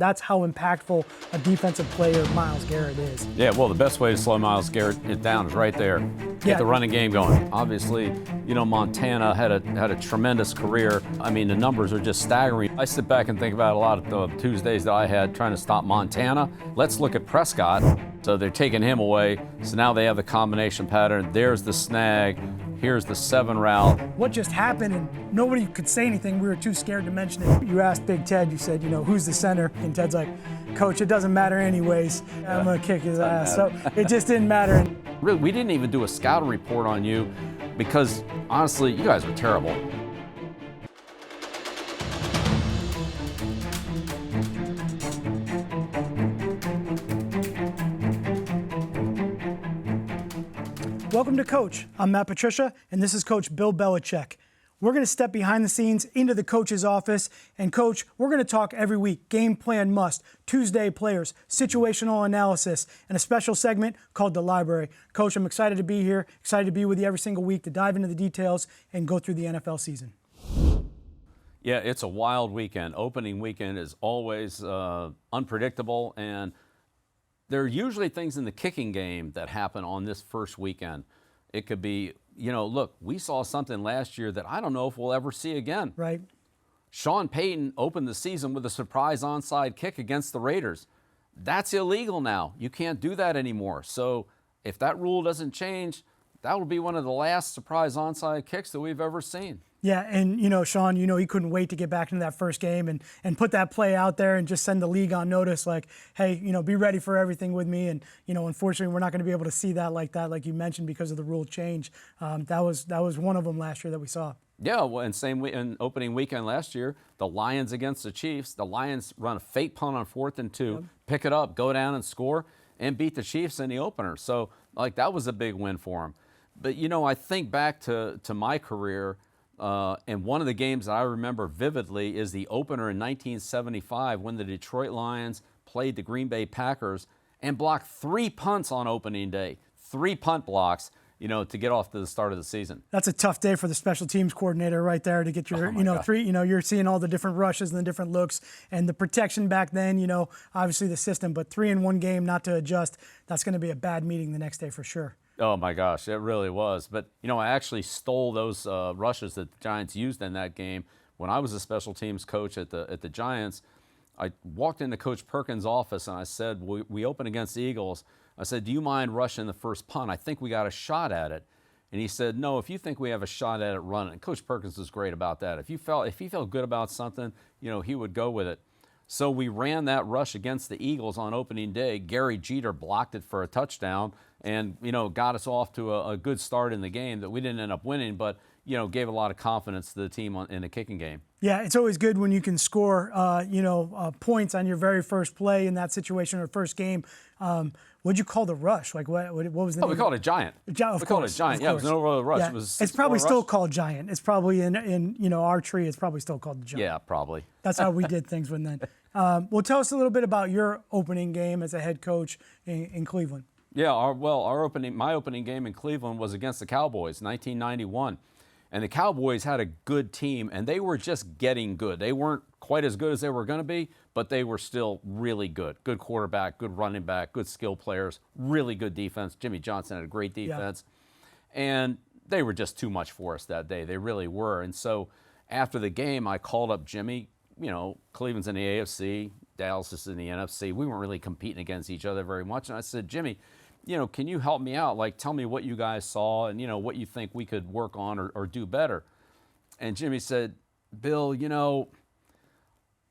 That's how impactful a defensive player Myles Garrett is. Yeah, well, the best way to slow Myles Garrett down is right there. Get the running game going. Obviously, Montana had a tremendous career. I mean, the numbers are just staggering. I sit back and think about a lot of the Tuesdays that I had trying to stop Montana. Let's look at Prescott. So they're taking him away. So now they have the combination pattern. There's the snag. Here's the 7 route. What just happened, and nobody could say anything. We were too scared to mention it. You asked Big Ted, you said, who's the center? And Ted's like, Coach, it doesn't matter anyways. I'm going to kick his ass. So it just didn't matter. Really, we didn't even do a scouting report on you because, honestly, you guys were terrible. Welcome to Coach. I'm Matt Patricia, and this is Coach Bill Belichick. We're going to step behind the scenes into the coach's office. And Coach, we're going to talk every week. Game plan must, Tuesday players, situational analysis, and a special segment called The Library. Coach, I'm excited to be here, excited to be with you every single week to dive into the details and go through the NFL season. Yeah, it's a wild weekend. Opening weekend is always unpredictable, and there are usually things in the kicking game that happen on this first weekend. It could be, look, we saw something last year that I don't know if we'll ever see again. Right. Sean Payton opened the season with a surprise onside kick against the Raiders. That's illegal now. You can't do that anymore. So if that rule doesn't change, that will be one of the last surprise onside kicks that we've ever seen. Yeah, and Sean, he couldn't wait to get back into that first game and put that play out there and just send the league on notice like, hey, be ready for everything with me. And, unfortunately, we're not going to be able to see that, like you mentioned, because of the rule change. That was one of them last year that we saw. Yeah, well, and same in opening weekend last year, the Lions against the Chiefs. The Lions run a fake punt on 4th and 2, pick it up, go down and score, and beat the Chiefs in the opener. So, that was a big win for them. But, I think back to my career, and one of the games that I remember vividly is the opener in 1975 when the Detroit Lions played the Green Bay Packers and blocked 3 punts on opening day, 3 punt blocks, to get off to the start of the season. That's a tough day for the special teams coordinator right there to get your, three, you're seeing all the different rushes and the different looks and the protection back then, obviously the system, but 3 in 1 game not to adjust, that's going to be a bad meeting the next day for sure. Oh, my gosh, it really was. But, I actually stole those rushes that the Giants used in that game. When I was a special teams coach at the Giants, I walked into Coach Perkins' office and I said, we open against the Eagles. I said, do you mind rushing the first punt? I think we got a shot at it. And he said, no, if you think we have a shot at it, run it. And Coach Perkins was great about that. If he felt good about something, he would go with it. So we ran that rush against the Eagles on opening day. Gary Jeter blocked it for a touchdown and, got us off to a good start in the game that we didn't end up winning, but, gave a lot of confidence to the team in the kicking game. Yeah, it's always good when you can score, points on your very first play in that situation or first game. What'd you call the rush? Like what was the name? We called it a giant. We called it a giant. Yeah, it was an overall rush. Yeah. It was it's probably still called giant. It's probably in our tree. It's probably still called the giant. Yeah, probably. That's how we did things when then. Well, tell us a little bit about your opening game as a head coach in Cleveland. Yeah, my opening game in Cleveland was against the Cowboys, 1991. And the Cowboys had a good team, and they were just getting good. They weren't quite as good as they were going to be, but they were still really good. Good quarterback, good running back, good skill players, really good defense. Jimmy Johnson had a great defense. Yeah. And they were just too much for us that day. They really were. And so after the game, I called up Jimmy. Cleveland's in the AFC, Dallas is in the NFC. We weren't really competing against each other very much. And I said, Jimmy, can you help me out? Like, tell me what you guys saw and, what you think we could work on or do better. And Jimmy said, Bill,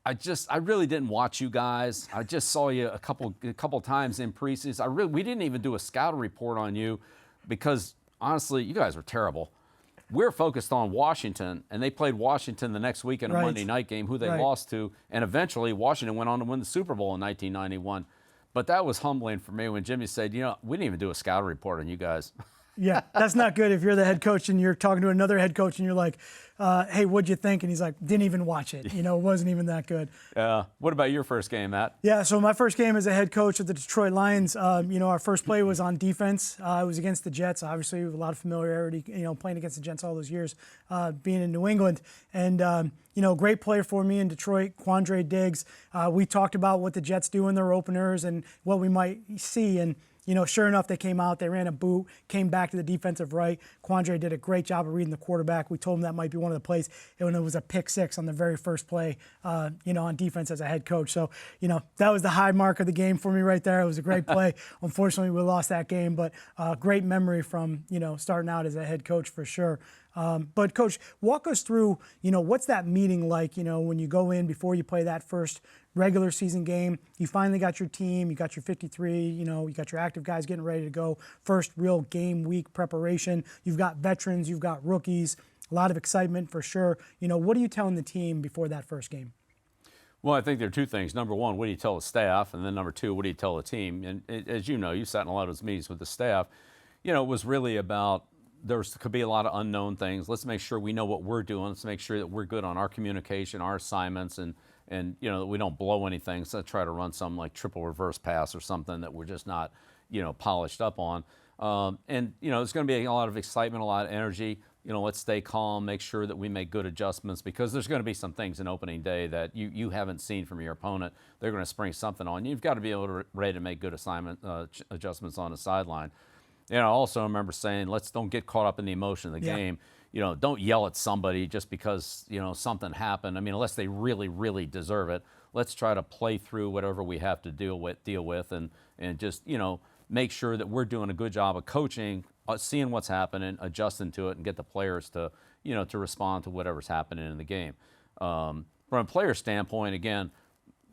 I really didn't watch you guys. I just saw you a couple times in preseason. We didn't even do a scouting report on you because, honestly, you guys were terrible. We're focused on Washington, and they played Washington the next week in a Monday night game, who they lost to, and eventually Washington went on to win the Super Bowl in 1991. But that was humbling for me when Jimmy said, we didn't even do a scouting report on you guys. Yeah, that's not good if you're the head coach and you're talking to another head coach and you're like, hey, what'd you think? And he's like, didn't even watch it. It wasn't even that good. What about your first game, Matt? Yeah, so my first game as a head coach of the Detroit Lions, our first play was on defense. It was against the Jets. Obviously, with a lot of familiarity, playing against the Jets all those years, being in New England. And, great player for me in Detroit, Quandre Diggs. We talked about what the Jets do in their openers and what we might see. And, sure enough, they came out, they ran a boot, came back to the defensive right. Quandre did a great job of reading the quarterback. We told him that might be one of the plays. And it was a pick six on the very first play, on defense as a head coach. So, that was the high mark of the game for me right there. It was a great play. Unfortunately, we lost that game, but great memory from, starting out as a head coach for sure. But Coach, walk us through, what's that meeting like, when you go in before you play that first regular season game, you finally got your team, you got your 53, you got your active guys getting ready to go, first real game week preparation, you've got veterans, you've got rookies, a lot of excitement for sure. What are you telling the team before that first game? Well, I think there are two things. Number one, what do you tell the staff? And then number two, what do you tell the team? And as you sat in a lot of those meetings with the staff, it was really about could be a lot of unknown things. Let's make sure we know what we're doing. Let's make sure that we're good on our communication, our assignments, and that we don't blow anything. So try to run some like triple reverse pass or something that we're just not, polished up on. There's going to be a lot of excitement, a lot of energy. Let's stay calm, make sure that we make good adjustments because there's going to be some things in opening day that you haven't seen from your opponent. They're going to spring something on you. You've got to be ready to make good adjustments on the sideline. I also remember saying, don't get caught up in the emotion of the game. Don't yell at somebody just because, something happened. I mean, unless they really, really deserve it. Let's try to play through whatever we have to deal with and just, make sure that we're doing a good job of coaching, seeing what's happening, adjusting to it, and get the players to, to respond to whatever's happening in the game. From a player standpoint, again,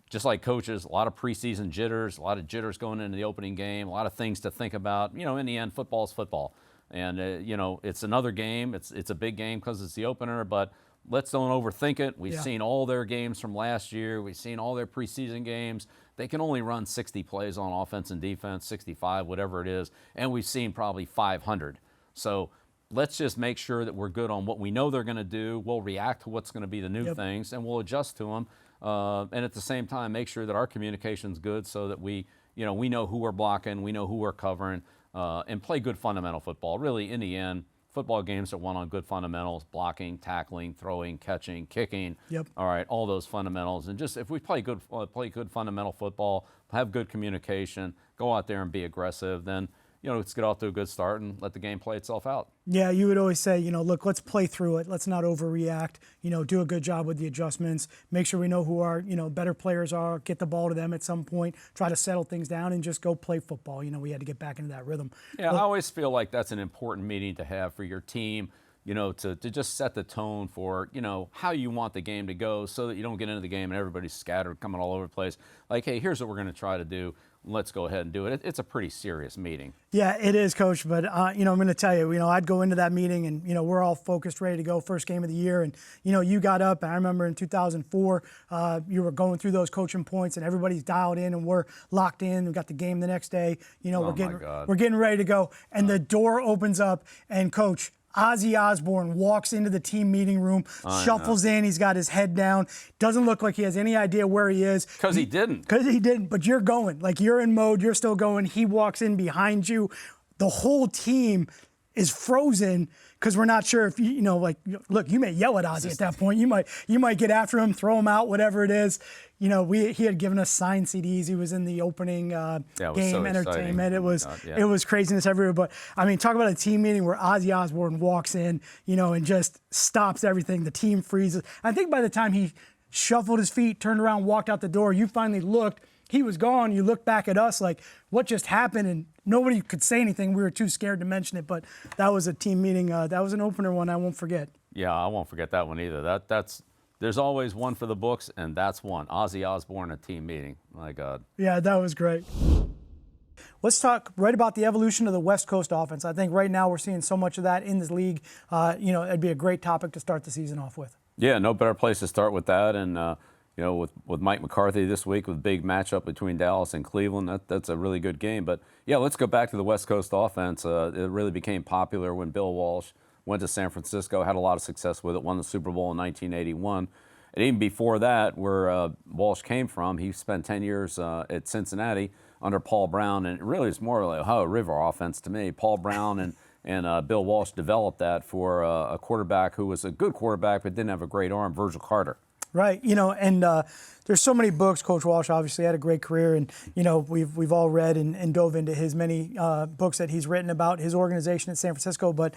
just like coaches, a lot of preseason jitters, a lot of jitters going into the opening game, a lot of things to think about. In the end, football is football. And, it's another game. It's a big game because it's the opener, but let's don't overthink it. We've seen all their games from last year. We've seen all their preseason games. They can only run 60 plays on offense and defense, 65, whatever it is, and we've seen probably 500. So let's just make sure that we're good on what we know they're going to do. We'll react to what's going to be the new things, and we'll adjust to them. And at the same time, make sure that our communication's good so that we know who we're blocking, we know who we're covering, and play good fundamental football. Really, in the end, football games are won on good fundamentals: blocking, tackling, throwing, catching, kicking. All right, all those fundamentals. And just if we play good fundamental football, have good communication, go out there and be aggressive, then let's get off to a good start and let the game play itself out. Yeah, you would always say, look, let's play through it. Let's not overreact. Do a good job with the adjustments. Make sure we know who our, better players are. Get the ball to them at some point. Try to settle things down and just go play football. We had to get back into that rhythm. Yeah, I always feel like that's an important meeting to have for your team. To just set the tone for, how you want the game to go so that you don't get into the game and everybody's scattered, coming all over the place. Like, hey, here's what we're going to try to do. Let's go ahead and do it. It's a pretty serious meeting. Yeah, it is, Coach. But, I'm going to tell you, I'd go into that meeting and, we're all focused, ready to go, first game of the year. And, you got up. I remember in 2004, you were going through those coaching points and everybody's dialed in and we're locked in. We got the game the next day. We're getting ready to go. And the door opens up and, Coach, Ozzy Osbourne walks into the team meeting room, shuffles in. He's got his head down. Doesn't look like he has any idea where he is. Because he didn't. But you're going. Like, you're in mode. You're still going. He walks in behind you. The whole team is frozen because we're not sure if look, you may yell at Ozzy at that point. You might get after him, throw him out, whatever it is. He had given us signed CDs. He was in the opening game entertainment. It was craziness everywhere. But talk about a team meeting where Ozzy Osbourne walks in, and just stops everything. The team freezes. I think by the time he shuffled his feet, turned around, walked out the door, you finally looked. He was gone. You looked back at us like, what just happened? And nobody could say anything. We were too scared to mention it. But that was a team meeting. That was an opener one I won't forget. Yeah, I won't forget that one either. There's always one for the books, and that's one. Ozzy Osbourne, a team meeting. My God. Yeah, that was great. Let's talk right about the evolution of the West Coast offense. I think right now we're seeing so much of that in this league. It'd be a great topic to start the season off with. Yeah, no better place to start with that. And, with Mike McCarthy this week with big matchup between Dallas and Cleveland. That's a really good game. But yeah, let's go back to the West Coast offense. It really became popular when Bill Walsh went to San Francisco, had a lot of success with it, won the Super Bowl in 1981. And even before that, where Walsh came from, he spent 10 years at Cincinnati under Paul Brown, and it really is more like Ohio River offense to me. Paul Brown and Bill Walsh developed that for a quarterback who was a good quarterback but didn't have a great arm, Virgil Carter. Right, and there's so many books. Coach Walsh obviously had a great career, and we've all read and dove into his many books that he's written about his organization in San Francisco. But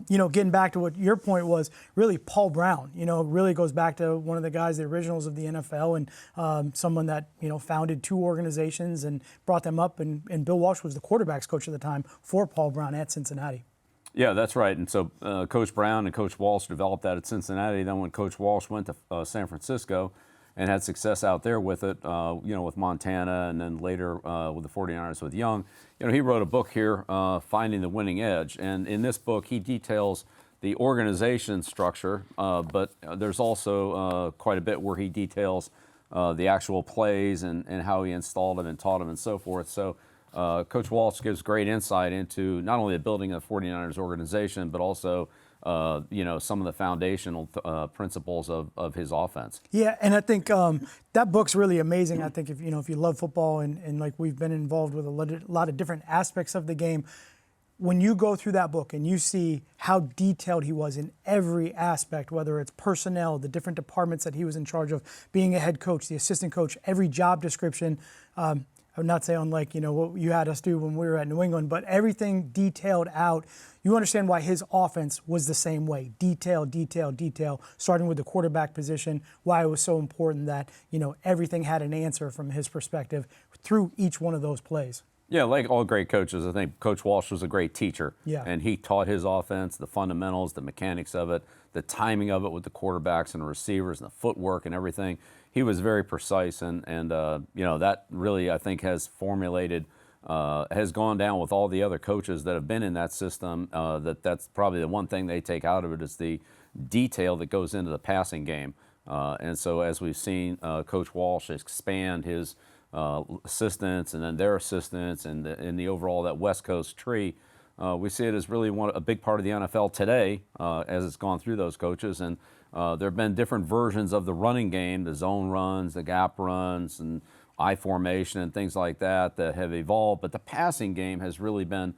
getting back to what your point was, really Paul Brown, really goes back to one of the guys, the originals of the NFL, and someone that founded two organizations and brought them up. And Bill Walsh was the quarterbacks coach at the time for Paul Brown at Cincinnati. Yeah, that's right. And so Coach Brown and Coach Walsh developed that at Cincinnati. Then when Coach Walsh went to San Francisco and had success out there with it, with Montana, and then later with the 49ers with Young, he wrote a book here, Finding the Winning Edge. And in this book, he details the organization structure, but there's also quite a bit where he details the actual plays and how he installed them and taught them and so forth. So Coach Walsh gives great insight into not only the building of the 49ers organization, but also, some of the foundational principles of his offense. Yeah, and I think that book's really amazing. I think if you love football and like we've been involved with a lot of different aspects of the game, when you go through that book and you see how detailed he was in every aspect, whether it's personnel, the different departments that he was in charge of, being a head coach, the assistant coach, every job description, I would not say unlike, what you had us do when we were at New England, but everything detailed out. You understand why his offense was the same way. Detail, detail, detail, starting with the quarterback position, why it was so important that, everything had an answer from his perspective through each one of those plays. Yeah, like all great coaches, I think Coach Walsh was a great teacher. Yeah. And he taught his offense, the fundamentals, the mechanics of it, the timing of it with the quarterbacks and the receivers and the footwork and everything. He was very precise, and that really, I think, has gone down with all the other coaches that have been in that system. That's probably the one thing they take out of it is the detail that goes into the passing game. And so as we've seen Coach Walsh expand his assistants and then their assistants and in the overall that West Coast tree, we see it as really a big part of the NFL today as it's gone through those coaches. And there have been different versions of the running game, the zone runs, the gap runs, and I formation and things like that have evolved. But the passing game has really been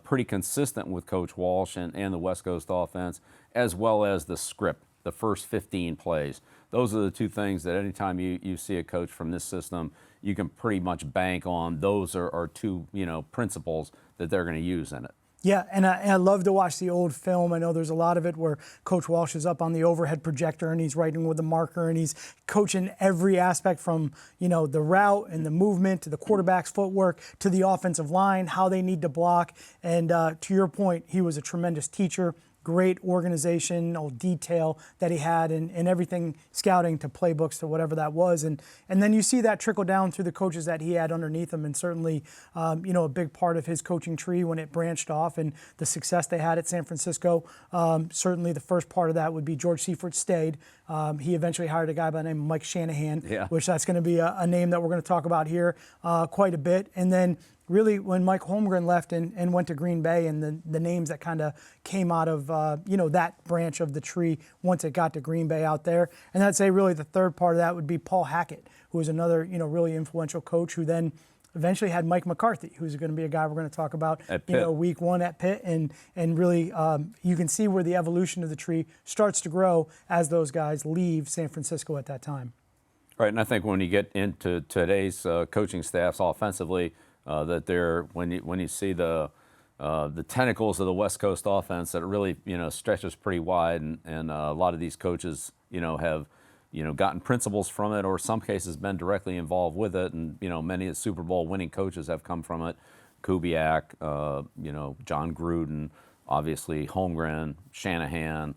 pretty consistent with Coach Walsh and the West Coast offense, as well as the script, the first 15 plays. Those are the two things that anytime you see a coach from this system, you can pretty much bank on. Those are two principles that they're going to use in it. Yeah, and I love to watch the old film. I know there's a lot of it where Coach Walsh is up on the overhead projector and he's writing with a marker and he's coaching every aspect from, the route and the movement to the quarterback's footwork to the offensive line, how they need to block. And to your point, he was a tremendous teacher. Great organizational detail that he had and everything, scouting to playbooks to whatever that was. And then you see that trickle down through the coaches that he had underneath him, and certainly, a big part of his coaching tree when it branched off and the success they had at San Francisco. Certainly the first part of that would be George Seifert stayed. He eventually hired a guy by the name of Mike Shanahan, which that's going to be a name that we're going to talk about here quite a bit. And then really when Mike Holmgren left and went to Green Bay, and the names that kind of came out of, that branch of the tree once it got to Green Bay out there. And I'd say really the third part of that would be Paul Hackett, who was another, really influential coach who then eventually had Mike McCarthy, who's going to be a guy we're going to talk about, week one at Pitt. And really you can see where the evolution of the tree starts to grow as those guys leave San Francisco at that time. Right, and I think when you get into today's coaching staffs offensively, that when you see the tentacles of the West Coast offense, that it really stretches pretty wide, and a lot of these coaches have gotten principles from it, or some cases been directly involved with it, and many of the Super Bowl winning coaches have come from it. Kubiak, John Gruden, obviously Holmgren, Shanahan,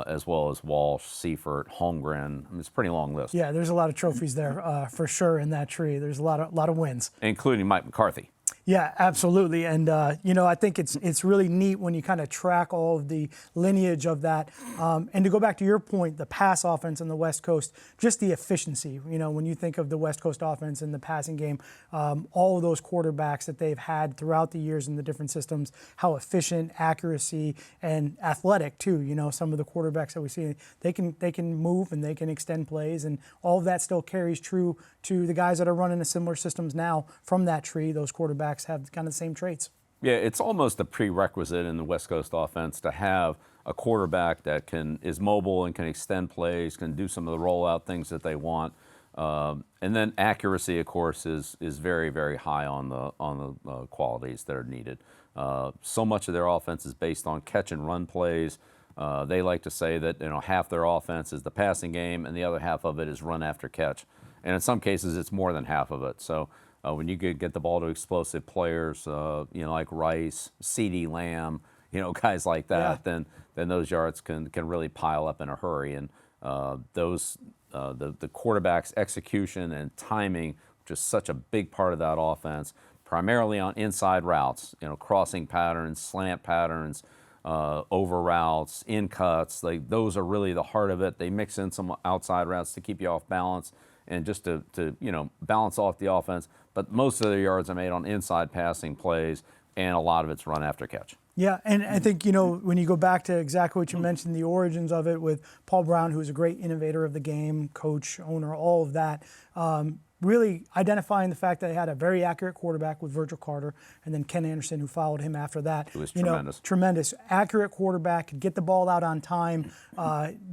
as well as Walsh, Seifert, Holmgren. It's a pretty long list. Yeah, there's a lot of trophies there for sure in that tree. There's a lot of wins, including Mike McCarthy. Yeah, absolutely. And, I think it's really neat when you kind of track all of the lineage of that. And to go back to your point, the pass offense on the West Coast, just the efficiency. When you think of the West Coast offense and the passing game, all of those quarterbacks that they've had throughout the years in the different systems, how efficient, accuracy, and athletic too. Some of the quarterbacks that we see, they can move and they can extend plays, and all of that still carries true to the guys that are running the similar systems now from that tree. Those quarterbacks have kind of the same traits. Yeah, it's almost a prerequisite in the West Coast offense to have a quarterback that is mobile and can extend plays, can do some of the rollout things that they want, and then accuracy, of course, is very, very high on the qualities that are needed. So much of their offense is based on catch and run plays. They like to say that half their offense is the passing game, and the other half of it is run after catch, and in some cases it's more than half of it. So. When you get the ball to explosive players, like Rice, CeeDee Lamb, guys like that, then those yards can really pile up in a hurry. And the quarterback's execution and timing, which is such a big part of that offense, primarily on inside routes, crossing patterns, slant patterns, over routes, in cuts, those are really the heart of it. They mix in some outside routes to keep you off balance and just to balance off the offense. But most of their yards are made on inside passing plays, and a lot of it's run after catch. Yeah, and I think, when you go back to exactly what you mentioned, the origins of it with Paul Brown, who's a great innovator of the game, coach, owner, all of that, really identifying the fact that they had a very accurate quarterback with Virgil Carter, and then Ken Anderson, who followed him after that. It was tremendous. Tremendous. Accurate quarterback, could get the ball out on time,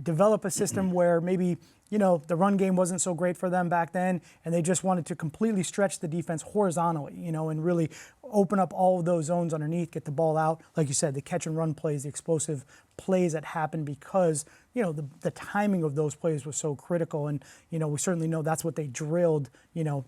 develop a system where maybe the run game wasn't so great for them back then, and they just wanted to completely stretch the defense horizontally, and really open up all of those zones underneath, get the ball out. Like you said, the catch and run plays, the explosive plays that happened because, the timing of those plays was so critical. And, we certainly know that's what they drilled,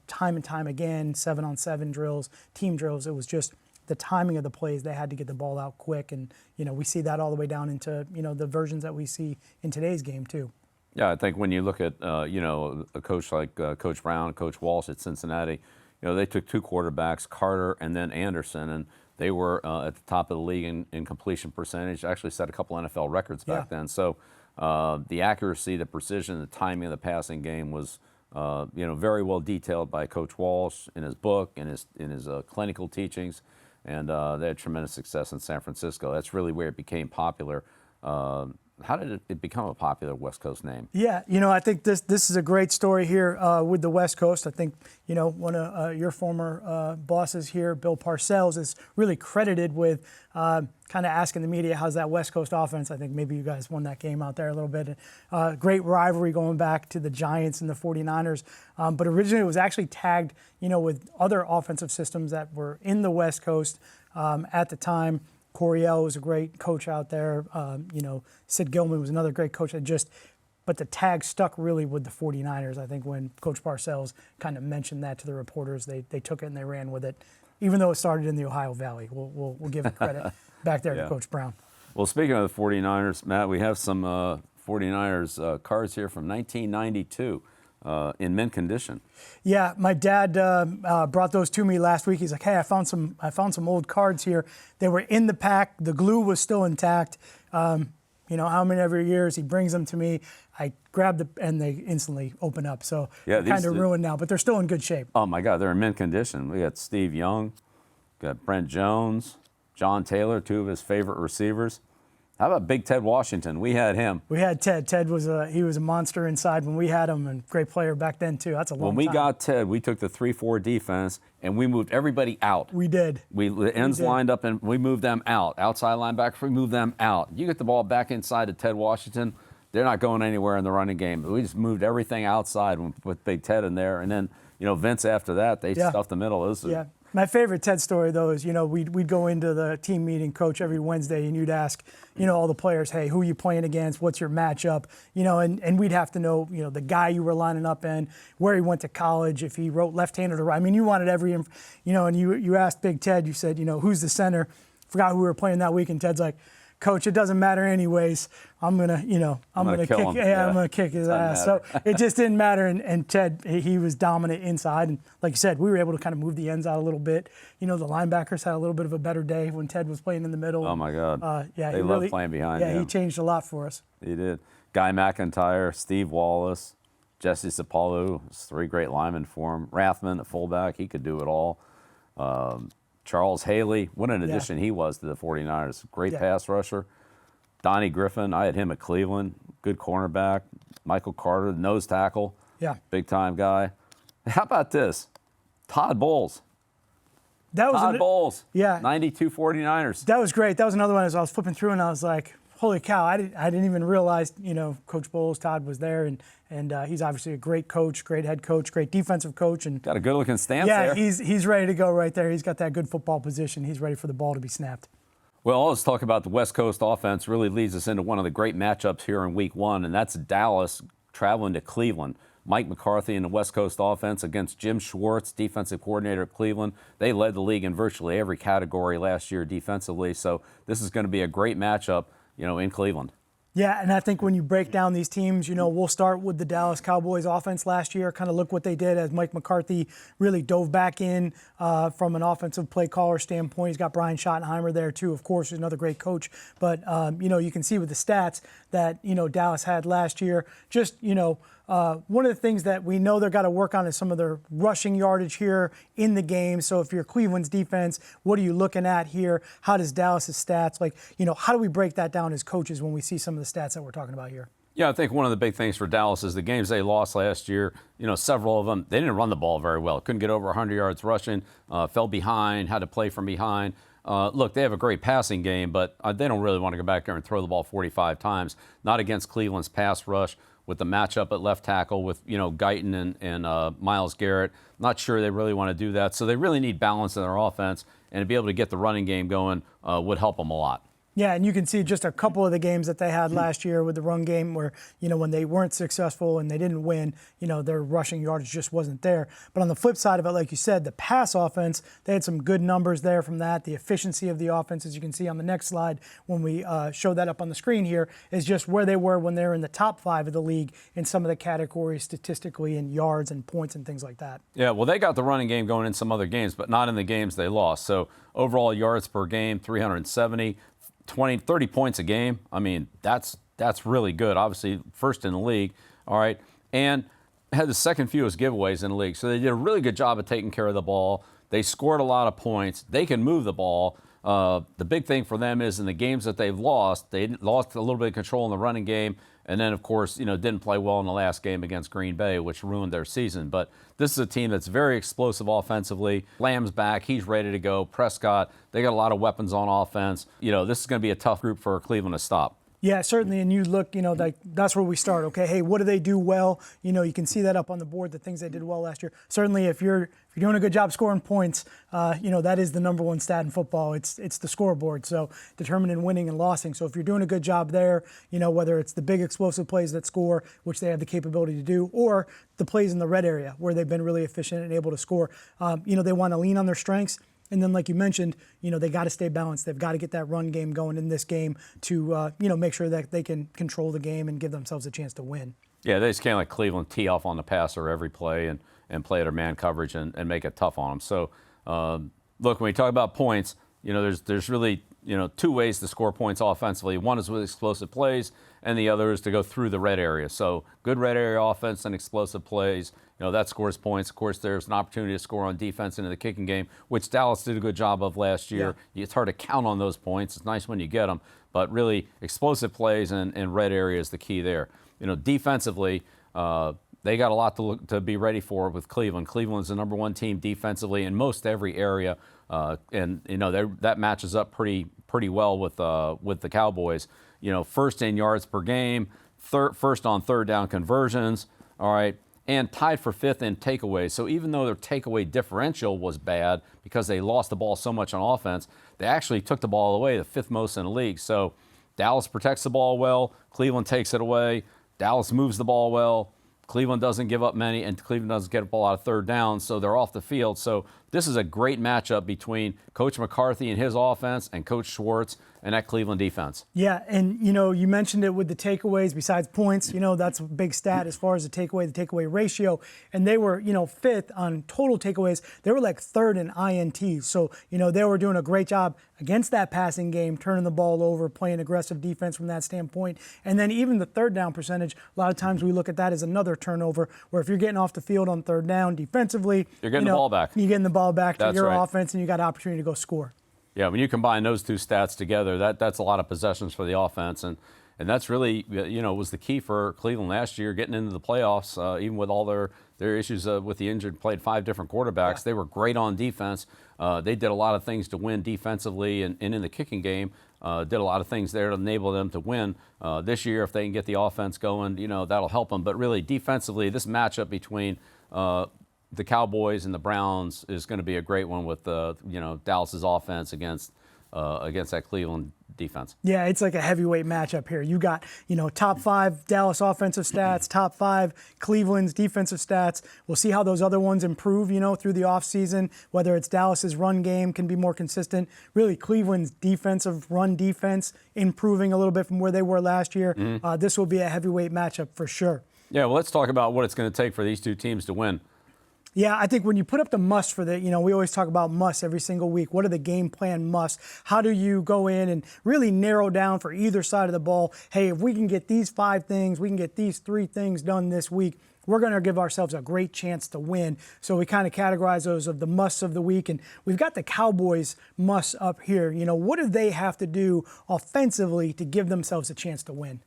time and time again, 7-on-7 drills, team drills. It was just the timing of the plays. They had to get the ball out quick. And, we see that all the way down into, the versions that we see in today's game too. Yeah, I think when you look at, a coach like Coach Brown, Coach Walsh at Cincinnati, they took two quarterbacks, Carter and then Anderson, and they were at the top of the league in completion percentage. Actually set a couple NFL records back then. So the accuracy, the precision, the timing of the passing game was, very well detailed by Coach Walsh in his book, in his clinical teachings, and they had tremendous success in San Francisco. That's really where it became popular. How did it become a popular West Coast name? Yeah, I think this is a great story here with the West Coast. I think, one of your former bosses here, Bill Parcells, is really credited with kind of asking the media, how's that West Coast offense? I think maybe you guys won that game out there a little bit. Great rivalry going back to the Giants and the 49ers. But originally it was actually tagged, with other offensive systems that were in the West Coast at the time. Coryell was a great coach out there. Sid Gilman was another great coach. But the tag stuck really with the 49ers. I think when Coach Parcells kind of mentioned that to the reporters, they took it and they ran with it, even though it started in the Ohio Valley. We'll give it credit back there to Coach Brown. Well, speaking of the 49ers, Matt, we have some 49ers cards here from 1992. In mint condition. Yeah, my dad brought those to me last week. He's like, "Hey, I found some old cards here. They were in the pack. The glue was still intact. How many every years he brings them to me. I grab and they instantly open up. So they're kind of ruined now, but they're still in good shape. Oh my God, they're in mint condition. We got Steve Young, got Brent Jones, John Taylor, two of his favorite receivers. How about Big Ted Washington? We had him. We had Ted. Ted was a monster inside when we had him, and great player back then too. That's a long time. When we got Ted, we took the 3-4 defense and we moved everybody out. We did. The ends lined up and we moved them out. Outside linebackers, we moved them out. You get the ball back inside to Ted Washington, they're not going anywhere in the running game. We just moved everything outside with Big Ted in there, and then Vince after that they stuffed the middle. Yeah. My favorite Ted story, though, is, we'd go into the team meeting, coach, every Wednesday, and you'd ask, all the players, hey, who are you playing against? What's your matchup? And we'd have to know, the guy you were lining up in, where he went to college, if he wrote left-handed or right. I mean, you wanted every, and you asked Big Ted, you said, who's the center? Forgot who we were playing that week, and Ted's like, Coach, it doesn't matter anyways. I'm gonna kick. him. Yeah, I'm gonna kick his ass. So it just didn't matter. And Ted, he was dominant inside. And like you said, we were able to kind of move the ends out a little bit. The linebackers had a little bit of a better day when Ted was playing in the middle. Oh my God. Yeah, they love playing behind him. Yeah, he changed a lot for us. He did. Guy McIntyre, Steve Wallace, Jesse Sapolu, 3 great linemen for him. Rathman, the fullback, he could do it all. Charles Haley, what an addition he was to the 49ers. Great pass rusher. Donnie Griffin, I had him at Cleveland. Good cornerback. Michael Carter, nose tackle. Yeah. Big time guy. How about this? Todd Bowles. Todd Bowles. Yeah. 92 49ers. That was great. That was another one as I was flipping through and I was like, holy cow, I didn't even realize, Coach Bowles, Todd was there, and he's obviously a great coach, great head coach, great defensive coach. And got a good-looking stance there. Yeah, he's ready to go right there. He's got that good football position. He's ready for the ball to be snapped. Well, let's talk about the West Coast offense. Really leads us into one of the great matchups here in Week 1, and that's Dallas traveling to Cleveland. Mike McCarthy in the West Coast offense against Jim Schwartz, defensive coordinator at Cleveland. They led the league in virtually every category last year defensively, so this is going to be a great matchup, in Cleveland. Yeah, and I think when you break down these teams, we'll start with the Dallas Cowboys offense last year, kind of look what they did as Mike McCarthy really dove back in from an offensive play caller standpoint. He's got Brian Schottenheimer there too, of course, who's another great coach. But, you can see with the stats that, Dallas had last year, just, one of the things that we know they've got to work on is some of their rushing yardage here in the game. So if you're Cleveland's defense, what are you looking at here? How does Dallas's stats, how do we break that down as coaches when we see some of the stats that we're talking about here? Yeah, I think one of the big things for Dallas is the games they lost last year, several of them, they didn't run the ball very well. Couldn't get over 100 yards rushing, fell behind, had to play from behind. Look, they have a great passing game, but they don't really want to go back there and throw the ball 45 times. Not against Cleveland's pass rush with the matchup at left tackle with, Guyton and Myles Garrett. Not sure they really want to do that. So they really need balance in their offense, and to be able to get the running game going would help them a lot. Yeah, and you can see just a couple of the games that they had last year with the run game where, when they weren't successful and they didn't win, their rushing yardage just wasn't there. But on the flip side of it, like you said, the pass offense, they had some good numbers there from that. The efficiency of the offense, as you can see on the next slide when we show that up on the screen here, is just where they were when they were in the top 5 of the league in some of the categories statistically in yards and points and things like that. Yeah, well, they got the running game going in some other games, but not in the games they lost. So overall yards per game, 370. 30 points a game. I mean, that's really good. Obviously, first in the league. All right. And had the second fewest giveaways in the league. So they did a really good job of taking care of the ball. They scored a lot of points. They can move the ball. The big thing for them is in the games that they've lost, they lost a little bit of control in the running game. And then, of course, didn't play well in the last game against Green Bay, which ruined their season. But this is a team that's very explosive offensively. Lamb's back. He's ready to go. Prescott, they got a lot of weapons on offense. This is going to be a tough group for Cleveland to stop. Yeah, certainly. And you look, that's where we start. Okay, hey, what do they do well? You can see that up on the board, the things they did well last year. Certainly, if you're doing a good job scoring points, that is the number one stat in football. It's the scoreboard. So determining winning and losing. So if you're doing a good job there, whether it's the big explosive plays that score, which they have the capability to do, or the plays in the red area where they've been really efficient and able to score, they want to lean on their strengths. And then, like you mentioned, they got to stay balanced. They've got to get that run game going in this game to, make sure that they can control the game and give themselves a chance to win. Yeah, they just can't let Cleveland tee off on the passer every play and play their man coverage and make it tough on them. So, look, when we talk about points, there's really, 2 ways to score points offensively. One is with explosive plays, and the other is to go through the red area. So good red area offense and explosive plays, that scores points. Of course, there's an opportunity to score on defense into the kicking game, which Dallas did a good job of last year. Yeah. It's hard to count on those points. It's nice when you get them, but really explosive plays and red area is the key there. Defensively, they got a lot to be ready for with Cleveland. Cleveland's the number 1 team defensively in most every area, and that matches up pretty well with the Cowboys. First in yards per game, first on third down conversions. All right. And tied for 5th in takeaways. So even though their takeaway differential was bad because they lost the ball so much on offense, they actually took the ball away, the 5th most in the league. So Dallas protects the ball well. Cleveland takes it away. Dallas moves the ball well. Cleveland doesn't give up many, and Cleveland doesn't get up a lot of third downs, so they're off the field. So this is a great matchup between Coach McCarthy and his offense and Coach Schwartz and that Cleveland defense. Yeah, and you mentioned it with the takeaways besides points. That's a big stat as far as the takeaway ratio. And they were, fifth on total takeaways. They were like third in INTs. So, they were doing a great job against that passing game, turning the ball over, playing aggressive defense from that standpoint. And then even the third down percentage, a lot of times we look at that as another turnover, where if you're getting off the field on third down defensively, you're getting the ball back. You're getting the ball back to That's your right. offense, and you got an opportunity to go score. Yeah, when you combine those two stats together, that's a lot of possessions for the offense, and that's really was the key for Cleveland last year, getting into the playoffs. Even with all their issues with the injured, played 5 different quarterbacks. Yeah. They were great on defense. They did a lot of things to win defensively, and in the kicking game, did a lot of things there to enable them to win. This year, if they can get the offense going, that'll help them. But really, defensively, this matchup between the Cowboys and the Browns is going to be a great one with Dallas's offense against that Cleveland defense. Yeah, it's like a heavyweight matchup here. You got, top 5 Dallas offensive stats, top 5 Cleveland's defensive stats. We'll see how those other ones improve, through the offseason, whether it's Dallas's run game can be more consistent. Really, Cleveland's run defense improving a little bit from where they were last year. Mm-hmm. This will be a heavyweight matchup for sure. Yeah, well, let's talk about what it's going to take for these two teams to win. Yeah, I think when you put up the must for we always talk about must every single week. What are the game plan must? How do you go in and really narrow down for either side of the ball? Hey, if we can get these 5 things, we can get these 3 things done this week, we're going to give ourselves a great chance to win. So we kind of categorize those of the musts of the week. And we've got the Cowboys musts up here. What do they have to do offensively to give themselves a chance to win?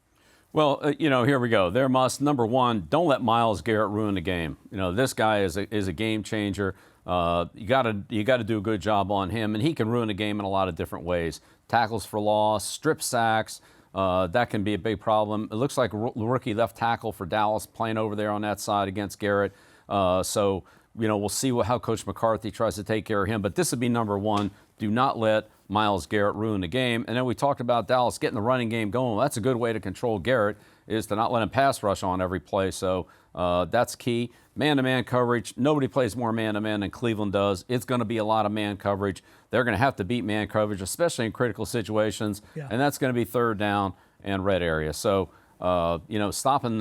Well, here we go. Their must, number 1, don't let Myles Garrett ruin the game. This guy is a game changer. You got to do a good job on him, and he can ruin the game in a lot of different ways. Tackles for loss, strip sacks, that can be a big problem. It looks like rookie left tackle for Dallas playing over there on that side against Garrett. So we'll see how Coach McCarthy tries to take care of him. But this would be number 1. Do not let Myles Garrett ruin the game. And then we talked about Dallas getting the running game going. Well, that's a good way to control Garrett, is to not let him pass rush on every play. So that's key. Man-to-man coverage. Nobody plays more man-to-man than Cleveland does. It's going to be a lot of man coverage. They're going to have to beat man coverage, especially in critical situations. Yeah. And that's going to be third down and red area. So, stopping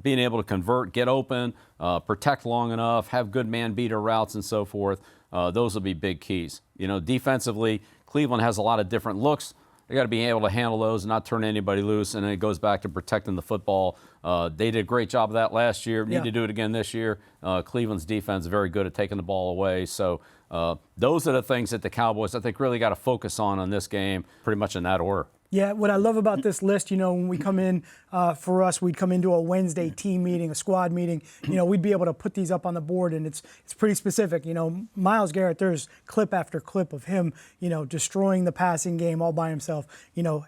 being able to convert, get open, protect long enough, have good man-beater routes and so forth. Those will be big keys. Defensively, Cleveland has a lot of different looks. They got to be able to handle those and not turn anybody loose. And then it goes back to protecting the football. They did a great job of that last year. Need to do it again this year. Cleveland's defense is very good at taking the ball away. So those are the things that the Cowboys, I think, really got to focus on this game, pretty much in that order. Yeah, what I love about this list, when we come in, for us, we'd come into a Wednesday team meeting, a squad meeting, we'd be able to put these up on the board, and it's pretty specific. Myles Garrett, there's clip after clip of him, destroying the passing game all by himself,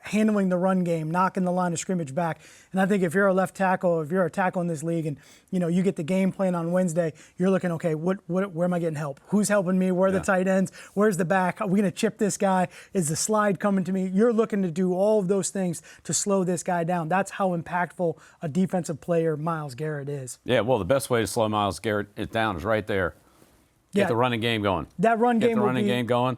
handling the run game, knocking the line of scrimmage back. And I think if you're a left tackle, if you're a tackle in this league, and, you get the game plan on Wednesday, you're looking, okay, where am I getting help? Who's helping me? Where are the tight ends? Where's the back? Are we going to chip this guy? Is the slide coming to me? You're looking to do all of those things to slow this guy down. That's how impactful a defensive player Myles Garrett is. Yeah, well, the best way to slow Myles Garrett down is right there. Get the running game going. That run game. Get the running game going.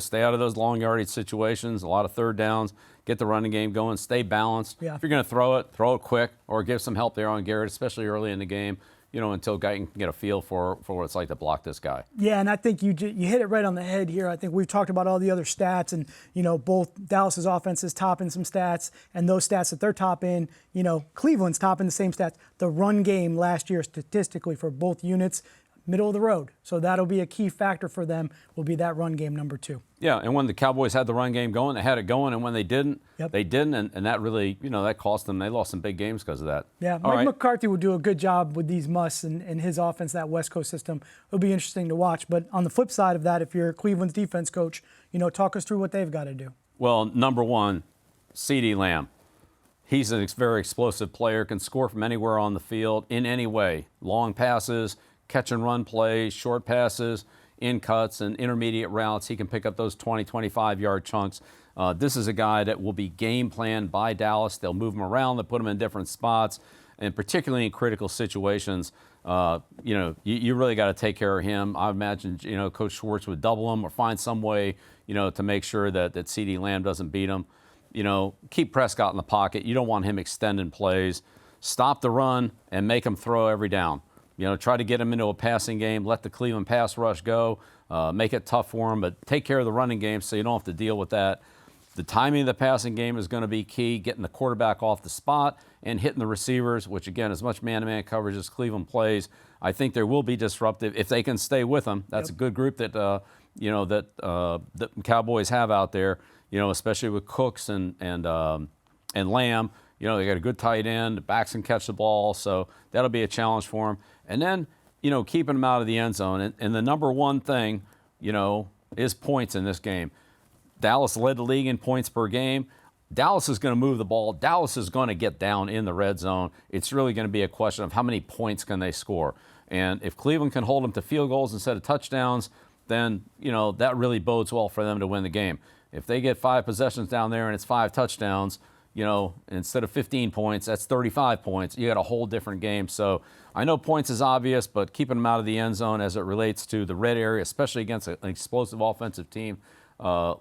Stay out of those long yardage situations. A lot of third downs. Get the running game going. Stay balanced. Yeah. If you're going to throw it quick, or give some help there on Garrett, especially early in the game. Until guy can get a feel for what it's like to block this guy. Yeah, and I think you hit it right on the head here. I think we've talked about all the other stats, and both Dallas's offense is topping some stats, and those stats that they're topping, Cleveland's topping the same stats. The run game last year statistically for both units, middle of the road. So that'll be a key factor for them, will be that run game number 2. Yeah, and when the Cowboys had the run game going, they had it going, and when they didn't, they didn't, and that really, that cost them. They lost some big games because of that. Yeah, Mike McCarthy will do a good job with these musts and his offense, that West Coast system. It'll be interesting to watch. But on the flip side of that, if you're Cleveland's defense coach, talk us through what they've got to do. Well, number 1, CeeDee Lamb. He's a very explosive player, can score from anywhere on the field in any way. Long passes, catch and run plays, short passes, in cuts and intermediate routes. He can pick up those 20, 25-yard chunks. This is a guy that will be game planned by Dallas. They'll move him around. They'll put him in different spots. and particularly in critical situations, you really got to take care of him. I imagine, Coach Schwartz would double him or find some way, to make sure that CeeDee Lamb doesn't beat him. Keep Prescott in the pocket. You don't want him extending plays. Stop the run and make him throw every down. Try to get him into a passing game. Let the Cleveland pass rush go. Make it tough for him, but take care of the running game so you don't have to deal with that. The timing of the passing game is going to be key, getting the quarterback off the spot and hitting the receivers, which, again, as much man-to-man coverage as Cleveland plays, I think there will be disruptive if they can stay with them. That's a good group that the Cowboys have out there, especially with Cooks and Lamb. They got a good tight end. The backs can catch the ball, so that'll be a challenge for them. And then, keeping them out of the end zone. And the number one thing, is points in this game. Dallas led the league in points per game. Dallas is going to move the ball. Dallas is going to get down in the red zone. It's really going to be a question of how many points can they score. And if Cleveland can hold them to field goals instead of touchdowns, then, that really bodes well for them to win the game. If they get 5 possessions down there and it's 5 touchdowns, instead of 15 points, that's 35 points. You got a whole different game. So I know points is obvious, but keeping them out of the end zone as it relates to the red area, especially against an explosive offensive team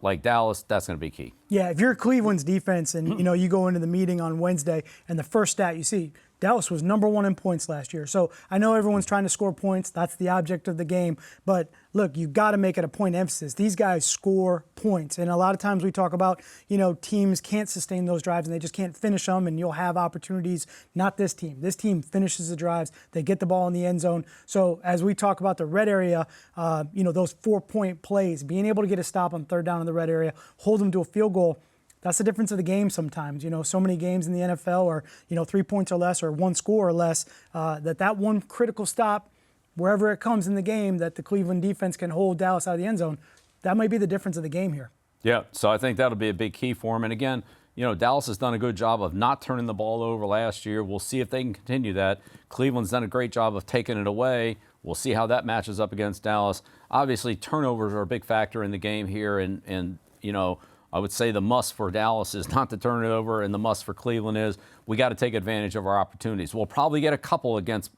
like Dallas, that's going to be key. Yeah, if you're Cleveland's defense and, you go into the meeting on Wednesday and the first stat you see, Dallas was number 1 in points last year. So I know everyone's trying to score points. That's the object of the game. But look, you've got to make it a point emphasis. These guys score points. And a lot of times we talk about, teams can't sustain those drives and they just can't finish them, and you'll have opportunities. Not this team. This team finishes the drives. They get the ball in the end zone. So as we talk about the red area, those 4-point plays, being able to get a stop on third down in the red area, hold them to a field goal, that's the difference of the game sometimes. So many games in the NFL are, 3 points or less or 1 score or less, that one critical stop, wherever it comes in the game, that the Cleveland defense can hold Dallas out of the end zone. That might be the difference of the game here. Yeah, so I think that'll be a big key for him. And again, Dallas has done a good job of not turning the ball over last year. We'll see if they can continue that. Cleveland's done a great job of taking it away. We'll see how that matches up against Dallas. Obviously, turnovers are a big factor in the game here, and I would say the must for Dallas is not to turn it over, and the must for Cleveland is we got to take advantage of our opportunities. We'll probably get a couple against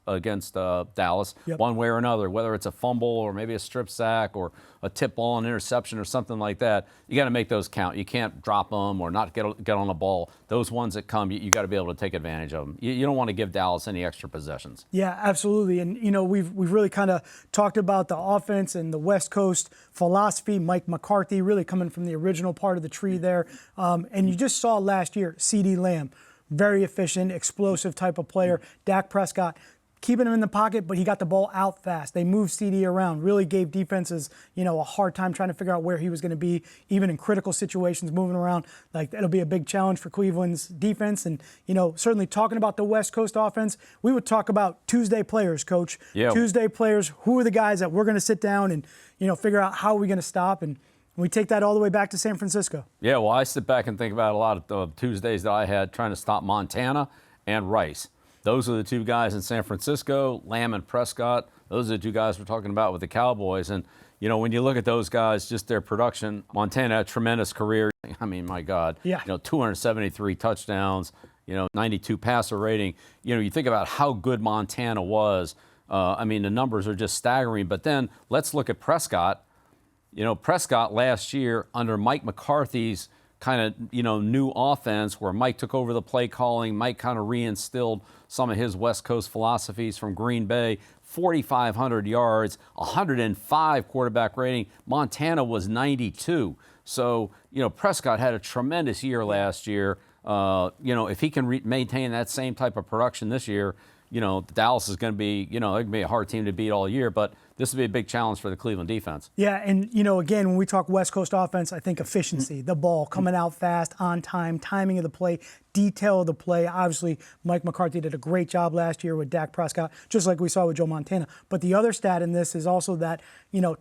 Dallas, one way or another, whether it's a fumble or maybe a strip sack or a tip ball, an interception or something like that. You got to make those count. You can't drop them or not get on the ball. Those ones that come, you got to be able to take advantage of them. You don't want to give Dallas any extra possessions. Yeah, absolutely. And, we've really kind of talked about the offense and the West Coast philosophy. Mike McCarthy really coming from the original part of the tree there. And you just saw last year, CeeDee Lamb, very efficient, explosive type of player. Dak Prescott, keeping him in the pocket, but he got the ball out fast. They moved CeeDee around, really gave defenses, a hard time trying to figure out where he was going to be, even in critical situations, moving around. Like, that'll be a big challenge for Cleveland's defense. And, certainly talking about the West Coast offense, we would talk about Tuesday players, Coach. Yeah. Tuesday players, who are the guys that we're going to sit down and, figure out how are we going to stop, and we take that all the way back to San Francisco. Yeah, well, I sit back and think about a lot of Tuesdays that I had trying to stop Montana and Rice. Those are the 2 guys in San Francisco, Lamb and Prescott. Those are the 2 guys we're talking about with the Cowboys. And, when you look at those guys, just their production, Montana had a tremendous career. I mean, my God. Yeah. 273 touchdowns, 92 passer rating. You think about how good Montana was. The numbers are just staggering. But then let's look at Prescott. Prescott last year under Mike McCarthy's kind of, new offense where Mike took over the play calling. Mike kind of reinstilled some of his West Coast philosophies from Green Bay. 4,500 yards, 105 quarterback rating. Montana was 92. So, Prescott had a tremendous year last year. If he can maintain that same type of production this year, Dallas is going to be, they're going to be a hard team to beat all year, but this will be a big challenge for the Cleveland defense. Yeah, and, again, when we talk West Coast offense, I think efficiency, the ball coming out fast, on time, timing of the play, detail of the play. Obviously, Mike McCarthy did a great job last year with Dak Prescott, just like we saw with Joe Montana. But the other stat in this is also that,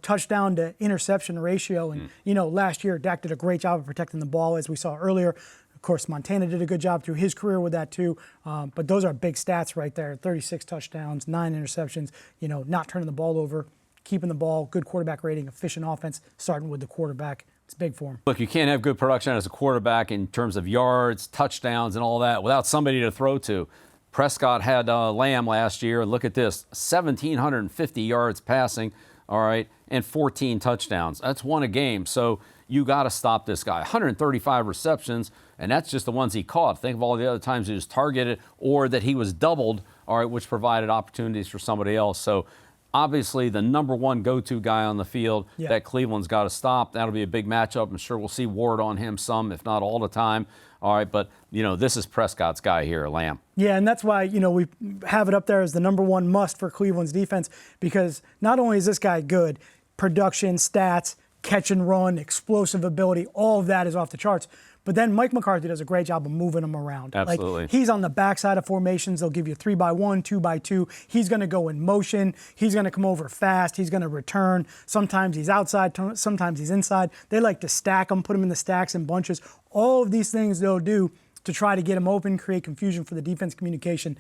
touchdown to interception ratio. And, last year, Dak did a great job of protecting the ball, as we saw earlier. Of course, Montana did a good job through his career with that too. But those are big stats right there. 36 touchdowns, 9 interceptions, not turning the ball over, keeping the ball, good quarterback rating, efficient offense, starting with the quarterback. It's big for him. Look, you can't have good production as a quarterback in terms of yards, touchdowns, and all that without somebody to throw to. Prescott had Lamb last year. Look at this, 1,750 yards passing, all right, and 14 touchdowns. That's one a game. So you got to stop this guy. 135 receptions, and that's just the ones he caught. Think of all the other times he was targeted or that he was doubled, all right, which provided opportunities for somebody else. So obviously the number one go-to guy on the field that Cleveland's got to stop. That'll be a big matchup. I'm sure we'll see Ward on him some, if not all the time. All right, but, this is Prescott's guy here, Lamb. Yeah, and that's why, we have it up there as the number one must for Cleveland's defense, because not only is this guy good, production, stats, catch and run, explosive ability, all of that is off the charts. But then Mike McCarthy does a great job of moving him around. Absolutely. Like, he's on the backside of formations. They'll give you 3-by-1, 2-by-2. He's going to go in motion. He's going to come over fast. He's going to return. Sometimes he's outside. Sometimes he's inside. They like to stack him, put him in the stacks and bunches. All of these things they'll do to try to get him open, create confusion for the defense communication.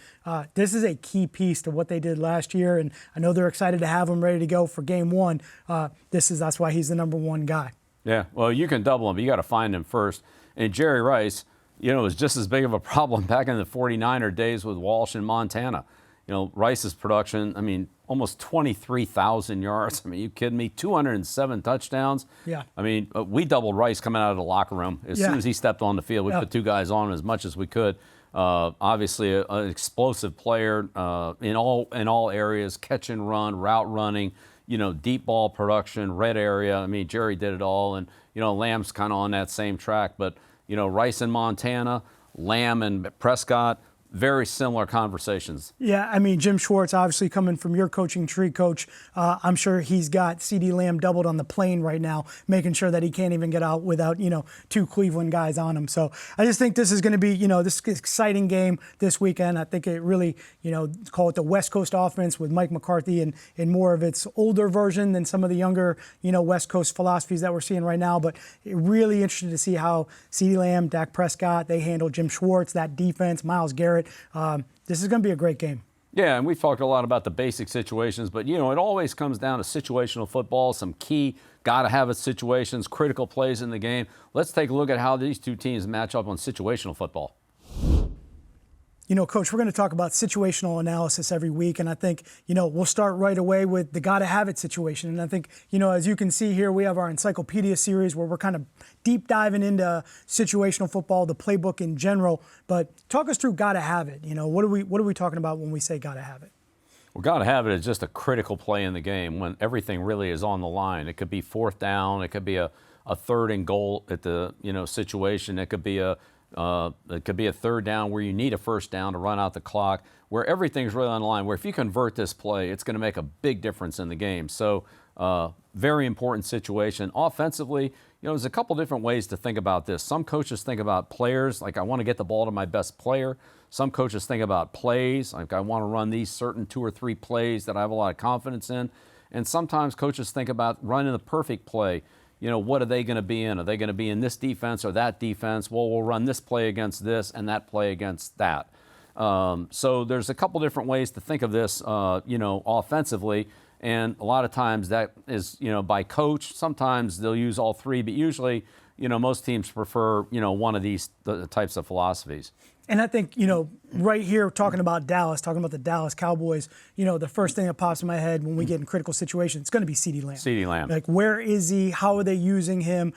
This is a key piece to what they did last year, and I know they're excited to have him ready to go for game one. That's why he's the number one guy. Yeah, well, you can double him, but you got to find him first. And Jerry Rice, was just as big of a problem back in the 49er days with Walsh in Montana. Rice's production, almost 23,000 yards. You kidding me? 207 touchdowns. Yeah. We doubled Rice coming out of the locker room. As soon as he stepped on the field, we put two guys on him as much as we could. Obviously, an explosive player in all areas, catch and run, route running, deep ball production, red area. Jerry did it all. And, Lamb's kind of on that same track. But, Rice in Montana, Lamb and Prescott, very similar conversations. Yeah, Jim Schwartz, obviously coming from your coaching tree, Coach, I'm sure he's got CeeDee Lamb doubled on the plane right now, making sure that he can't even get out without, two Cleveland guys on him. So I just think this is going to be, this exciting game this weekend. I think it really, call it the West Coast offense with Mike McCarthy and more of its older version than some of the younger, West Coast philosophies that we're seeing right now. But really interested to see how CeeDee Lamb, Dak Prescott, they handle Jim Schwartz, that defense, Myles Garrett. This is going to be a great game. Yeah, and we've talked a lot about the basic situations, but, it always comes down to situational football, some key, got-to-have-it situations, critical plays in the game. Let's take a look at how these two teams match up on situational football. Coach, we're going to talk about situational analysis every week, and I think, we'll start right away with the gotta-have-it situation. And I think, as you can see here, we have our encyclopedia series where we're kind of deep diving into situational football, the playbook in general. But talk us through gotta-have-it. What are we talking about when we say gotta-have-it? Well, gotta-have-it is just a critical play in the game when everything really is on the line. It could be fourth down. It could be a third and goal at the, situation. It could be a third down where you need a first down to run out the clock, where everything's really on the line, where if you convert this play, it's going to make a big difference in the game. So very important situation. Offensively, there's a couple different ways to think about this. Some coaches think about players, like I want to get the ball to my best player. Some coaches think about plays, like I want to run these certain 2 or 3 plays that I have a lot of confidence in. And sometimes coaches think about running the perfect play. What are they going to be in? Are they going to be in this defense or that defense? Well, we'll run this play against this and that play against that. So there's a couple different ways to think of this, offensively. And a lot of times that is, by coach. Sometimes they'll use all three, but usually, most teams prefer, one of these types of philosophies. And I think, right here, talking about the Dallas Cowboys, the first thing that pops in my head when we get in critical situations, it's going to be CeeDee Lamb. CeeDee Lamb. Like, where is he? How are they using him?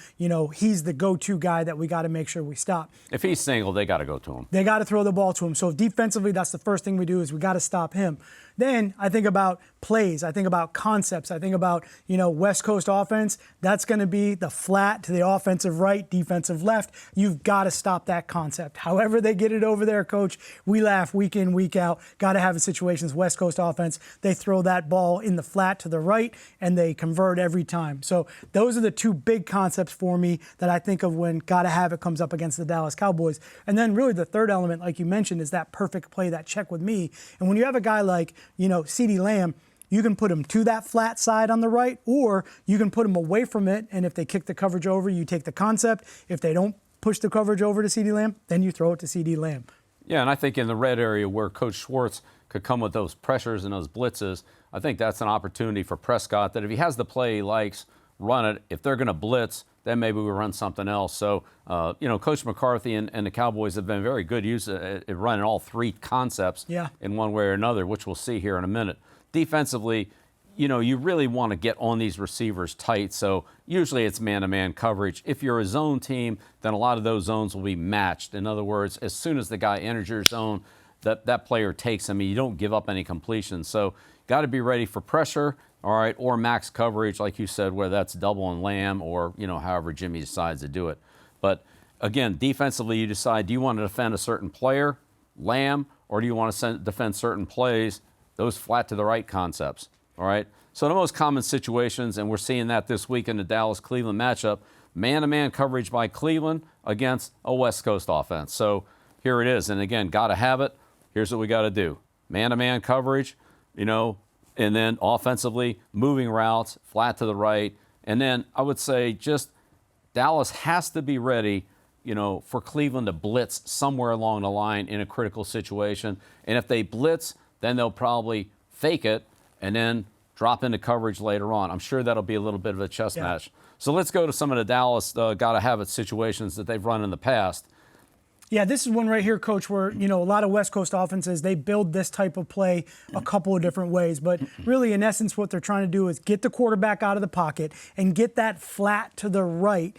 He's the go-to guy that we got to make sure we stop. If he's single, they got to go to him. They got to throw the ball to him. So defensively, that's the first thing we do is we got to stop him. Then I think about plays. I think about concepts. I think about, West Coast offense. That's going to be the flat to the offensive right, defensive left. You've got to stop that concept. However they get it over there, Coach, we laugh week in, week out. Got to have situations, West Coast offense. They throw that ball in the flat to the right, and they convert every time. So those are the two big concepts for me that I think of when got to have it comes up against the Dallas Cowboys. And then really the third element, like you mentioned, is that perfect play, that check with me. And when you have a guy like, CeeDee Lamb, you can put him to that flat side on the right, or you can put him away from it, and if they kick the coverage over, you take the concept. If they don't push the coverage over to CeeDee Lamb, then you throw it to CeeDee Lamb. Yeah, and I think in the red area where Coach Schwartz could come with those pressures and those blitzes, I think that's an opportunity for Prescott that if he has the play he likes, run it. If they're going to blitz, then maybe we run something else. So, Coach McCarthy and the Cowboys have been very good use at running all three concepts in one way or another, which we'll see here in a minute. Defensively, you really want to get on these receivers tight. So usually it's man-to-man coverage. If you're a zone team, then a lot of those zones will be matched. In other words, as soon as the guy enters your zone, that player takes him, and you don't give up any completions. So got to be ready for pressure, all right, or max coverage, like you said, whether that's double and Lamb or, however Jimmy decides to do it. But, again, defensively, you decide, do you want to defend a certain player, Lamb, or do you want to defend certain plays, those flat to the right concepts, all right? So the most common situations, and we're seeing that this week in the Dallas-Cleveland matchup, man-to-man coverage by Cleveland against a West Coast offense. So here it is. And, again, got to have it. Here's what we got to do. Man-to-man coverage, and then offensively, moving routes, flat to the right. And then I would say just Dallas has to be ready, for Cleveland to blitz somewhere along the line in a critical situation. And if they blitz, then they'll probably fake it and then drop into coverage later on. I'm sure that'll be a little bit of a chess match. So let's go to some of the Dallas got-to-have-it situations that they've run in the past. Yeah, this is one right here, Coach, where, a lot of West Coast offenses, they build this type of play a couple of different ways. But really, in essence, what they're trying to do is get the quarterback out of the pocket and get that flat to the right,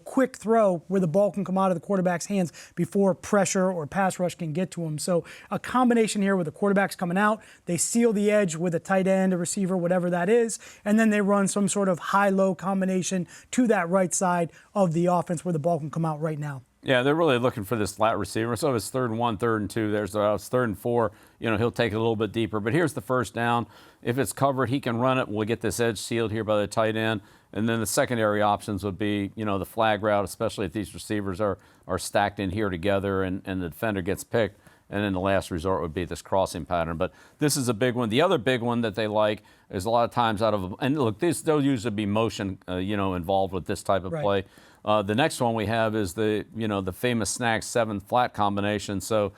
quick throw where the ball can come out of the quarterback's hands before pressure or pass rush can get to him. So a combination here where the quarterback's coming out, they seal the edge with a tight end, a receiver, whatever that is, and then they run some sort of high-low combination to that right side of the offense where the ball can come out right now. Yeah, they're really looking for this flat receiver. So if it's 3rd and 1, 3rd and 2, it's 3rd and 4, he'll take it a little bit deeper. But here's the first down. If it's covered, he can run it. We'll get this edge sealed here by the tight end. And then the secondary options would be, the flag route, especially if these receivers are stacked in here together and the defender gets picked. And then the last resort would be this crossing pattern. But this is a big one. The other big one that they like is a lot of times and look, there'll usually be motion, involved with this type of play. The next one we have is the famous snag 7 flat combination. So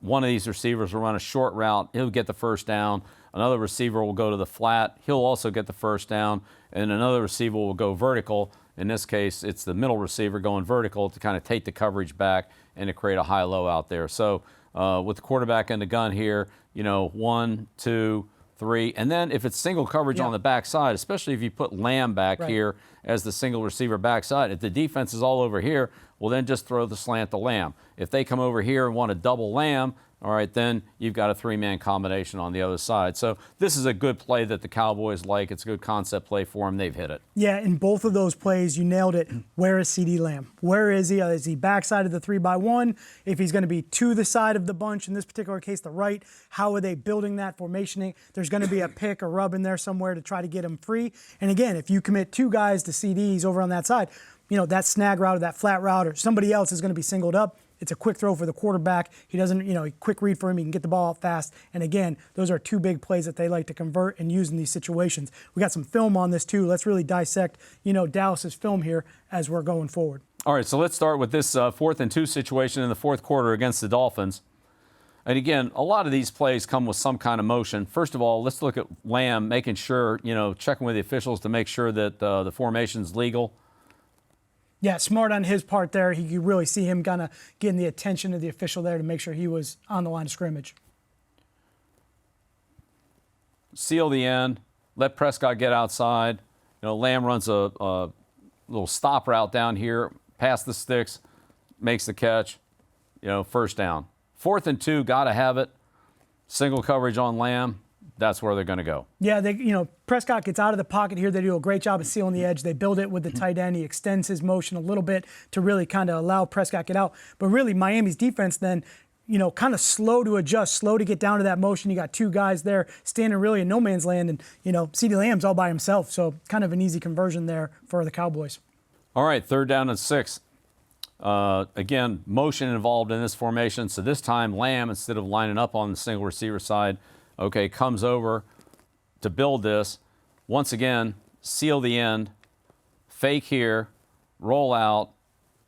one of these receivers will run a short route. He'll get the first down. Another receiver will go to the flat. He'll also get the first down. And another receiver will go vertical. In this case, it's the middle receiver going vertical to kind of take the coverage back and to create a high-low out there. So with the quarterback in the gun here, 1, 2, 3. And then if it's single coverage on the backside, especially if you put Lamb back here as the single receiver backside, if the defense is all over here, well, then just throw the slant to Lamb. If they come over here and want to double Lamb, all right, then you've got a 3-man combination on the other side. So this is a good play that the Cowboys like. It's a good concept play for them. They've hit it. Yeah, in both of those plays, you nailed it. Where is CeeDee Lamb? Where is he? Is he backside of the 3-by-1? If he's going to be to the side of the bunch, in this particular case, the right, how are they building that formation? There's going to be a pick or rub in there somewhere to try to get him free. And again, if you commit 2 guys to CeeDee's over on that side, that snag route or that flat route or somebody else is going to be singled up. It's a quick throw for the quarterback. He doesn't, a quick read for him. He can get the ball out fast. And again, those are 2 big plays that they like to convert and use in these situations. We got some film on this too. Let's really dissect, Dallas's film here as we're going forward. All right, so let's start with this 4th and 2 situation in the 4th quarter against the Dolphins. And again, a lot of these plays come with some kind of motion. First of all, let's look at Lamb, making sure, checking with the officials to make sure that the formation's legal. Yeah, smart on his part there. You could really see him kind of getting the attention of the official there to make sure he was on the line of scrimmage. Seal the end. Let Prescott get outside. Lamb runs a little stop route down here, past the sticks, makes the catch. First down. 4th and 2, got to have it. Single coverage on Lamb. That's where they're going to go. Yeah, Prescott gets out of the pocket here. They do a great job of sealing the edge. They build it with the tight end. He extends his motion a little bit to really kind of allow Prescott get out. But really, Miami's defense then, kind of slow to adjust, slow to get down to that motion. You got 2 guys there standing really in no man's land, and, CeeDee Lamb's all by himself. So kind of an easy conversion there for the Cowboys. All right, 3rd down and 6. Again, motion involved in this formation. So this time, Lamb, instead of lining up on the single receiver side, comes over to build this. Once again, seal the end, fake here, roll out,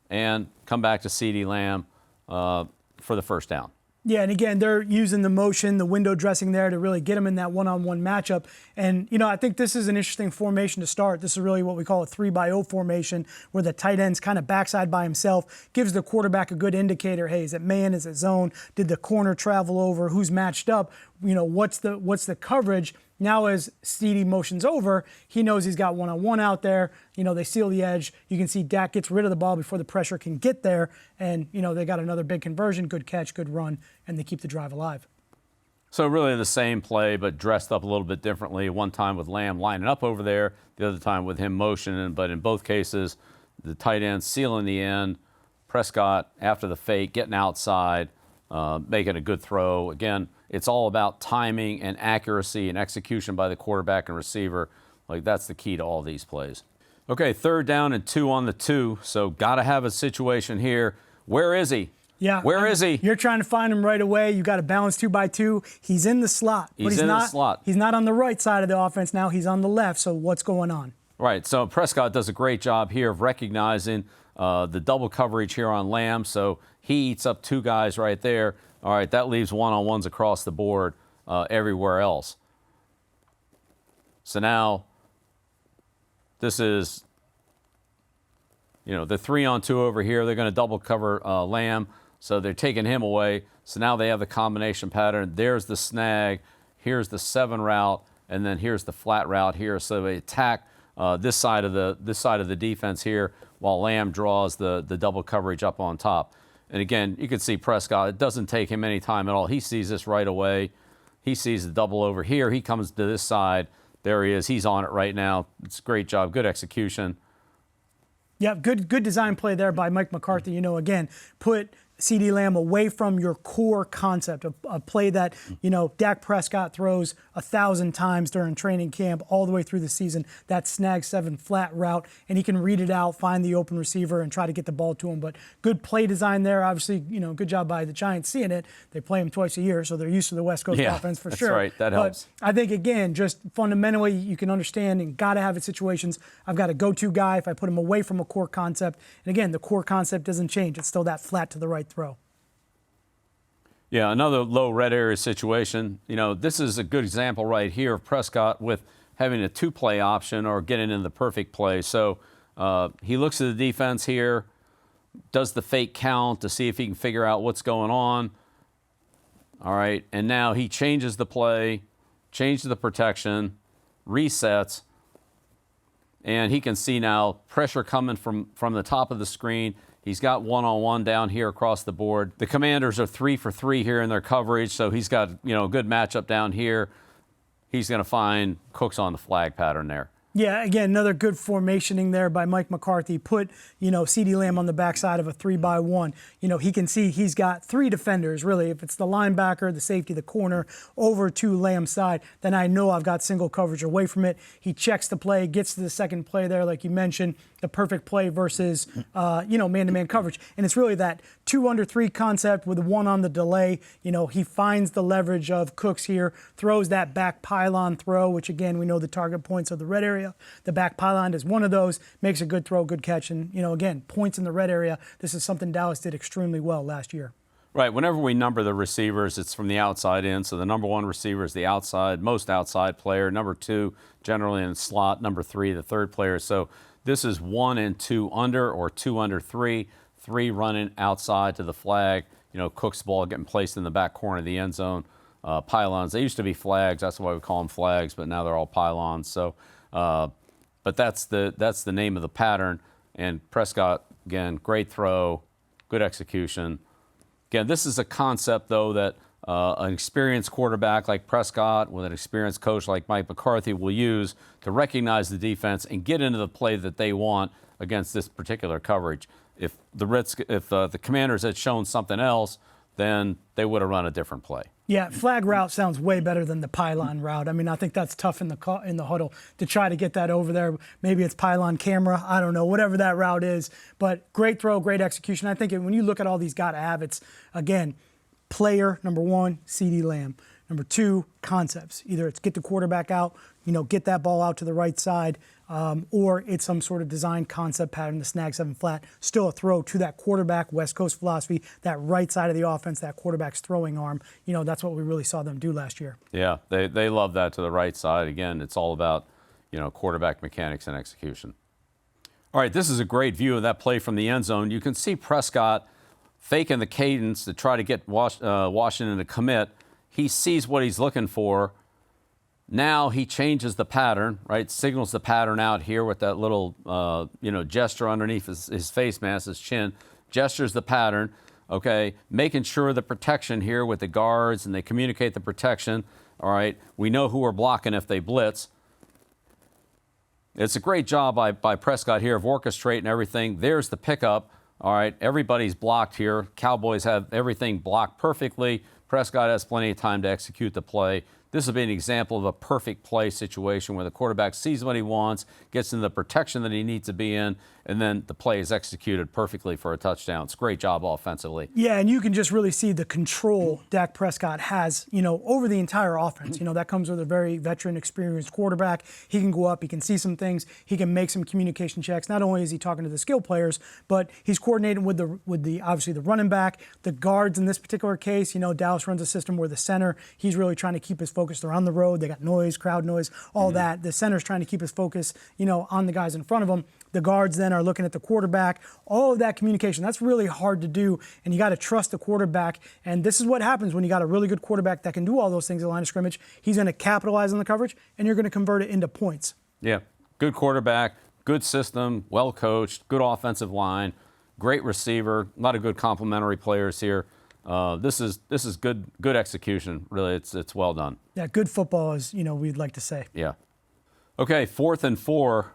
and come back to CeeDee Lamb for the first down. Yeah, and again, they're using the motion, the window dressing there to really get him in that one-on-one matchup. And, I think this is an interesting formation to start. This is really what we call a 3-by-0 formation, where the tight end's kind of backside by himself, gives the quarterback a good indicator. Hey, is it man? Is it zone? Did the corner travel over? Who's matched up? What's the coverage? Now as CD motions over, he knows he's got one-on-one out there. They seal the edge. You can see Dak gets rid of the ball before the pressure can get there. And, they got another big conversion, good catch, good run, and they keep the drive alive. So really the same play, but dressed up a little bit differently. One time with Lamb lining up over there, the other time with him motioning. But in both cases, the tight end sealing the end. Prescott, after the fake, getting outside, making a good throw. Again, it's all about timing and accuracy and execution by the quarterback and receiver. That's the key to all these plays. Okay, 3rd down and 2 on the 2. So got to have a situation here. Where is he? Yeah. Where is he? You're trying to find him right away. You got to balance 2-by-2. He's in the slot. He's in the slot. He's not on the right side of the offense now. He's on the left. So what's going on? Right. So Prescott does a great job here of recognizing the double coverage here on Lamb. So he eats up 2 guys right there. All right, that leaves one-on-ones across the board everywhere else. So now this is, the 3-on-2 over here. They're going to double cover Lamb, so they're taking him away. So now they have the combination pattern. There's the snag. Here's the 7 route, and then here's the flat route here. So they attack this side of the defense here, while Lamb draws the double coverage up on top. And again, you can see Prescott, it doesn't take him any time at all. He sees this right away. He sees the double over here. He comes to this side. There he is. He's on it right now. It's a great job. Good execution. Yeah, good design play there by Mike McCarthy. Again, put CeeDee Lamb away from your core concept, a play that, Dak Prescott throws 1,000 times during training camp all the way through the season, that snag 7 flat route, and he can read it out, find the open receiver, and try to get the ball to him. But good play design there. Obviously, good job by the Giants seeing it. They play him twice a year, so they're used to the West Coast offense for sure. That's right. That helps. But I think, again, just fundamentally, you can understand and got to have it situations. I've got a go-to guy if I put him away from a core concept. And again, the core concept doesn't change. It's still that flat to the right throw. Yeah, another low red area situation. This is a good example right here of Prescott with having a 2-play option or getting in the perfect play. So he looks at the defense here, does the fake count to see if he can figure out what's going on. All right, and now he changes the play, changes the protection, resets, and he can see now pressure coming from the top of the screen. He's got one-on-one down here across the board. The Commanders are 3 for 3 here in their coverage, so he's got a good matchup down here. He's going to find Cooks on the flag pattern there. Yeah, again, another good formationing there by Mike McCarthy. Put, CeeDee Lamb on the backside of a 3-by-1. He can see he's got 3 defenders, really. If it's the linebacker, the safety, the corner, over to Lamb's side, then I know I've got single coverage away from it. He checks the play, gets to the second play there, like you mentioned, the perfect play versus, man-to-man coverage. And it's really that 2 under 3 concept with 1 on the delay. He finds the leverage of Cooks here, throws that back pylon throw, which, again, we know the target points of the red area. The back pylon is one of those, makes a good throw, good catch. And, again, points in the red area. This is something Dallas did extremely well last year. Right. Whenever we number the receivers, it's from the outside in. So the number 1 receiver is the most outside player. Number 2, generally in the slot. Number 3, the third player. So this is 1 and 2 under or 2 under 3. 3 running outside to the flag. Cook's ball getting placed in the back corner of the end zone. Pylons. They used to be flags. That's why we call them flags, but now they're all pylons. So, but that's the name of the pattern. And Prescott, again, great throw, good execution. Again, this is a concept, though, that an experienced quarterback like Prescott with an experienced coach like Mike McCarthy will use to recognize the defense and get into the play that they want against this particular coverage. If the Commanders had shown something else, then they would have run a different play. Yeah, flag route sounds way better than the pylon route. I mean, I think that's tough in the huddle to try to get that over there. Maybe it's pylon camera. I don't know, whatever that route is. But great throw, great execution. I think when you look at all these gotta have, it's, again, player, number 1, CeeDee Lamb. Number 2, concepts. Either it's get the quarterback out, get that ball out to the right side, or it's some sort of design concept pattern, the snag 7 flat, still a throw to that quarterback, West Coast philosophy, that right side of the offense, that quarterback's throwing arm. That's what we really saw them do last year. Yeah, they love that to the right side. Again, it's all about, quarterback mechanics and execution. All right, this is a great view of that play from the end zone. You can see Prescott faking the cadence to try to get Washington to commit. He sees what he's looking for. Now he changes the pattern, right? Signals the pattern out here with that little, gesture underneath his face mask, his chin. Gestures the pattern, okay? Making sure the protection here with the guards, and they communicate the protection, all right? We know who we're blocking if they blitz. It's a great job by Prescott here of orchestrating everything. There's the pickup, all right? Everybody's blocked here. Cowboys have everything blocked perfectly. Prescott has plenty of time to execute the play. This will be an example of a perfect play situation where the quarterback sees what he wants, gets in the protection that he needs to be in, and then the play is executed perfectly for a touchdown. It's a great job offensively. Yeah, and you can just really see the control Dak Prescott has, over the entire offense. That comes with a very veteran, experienced quarterback. He can go up, he can see some things, he can make some communication checks. Not only is he talking to the skill players, but he's coordinating with the obviously the running back, the guards in this particular case. Dallas runs a system where the center, he's really trying to keep his focus. They're on the road, they got noise, crowd noise, all that. The center's trying to keep his focus, on the guys in front of him. The guards then are looking at the quarterback. All of that communication, that's really hard to do, and you got to trust the quarterback. And this is what happens when you got a really good quarterback that can do all those things at the line of scrimmage. He's going to capitalize on the coverage, and you're going to convert it into points. Yeah, good quarterback, good system, well coached, good offensive line, great receiver, a lot of good complementary players here. This is good execution. Really, it's well done. Yeah, good football, as we'd like to say. Yeah. Okay, 4th and 4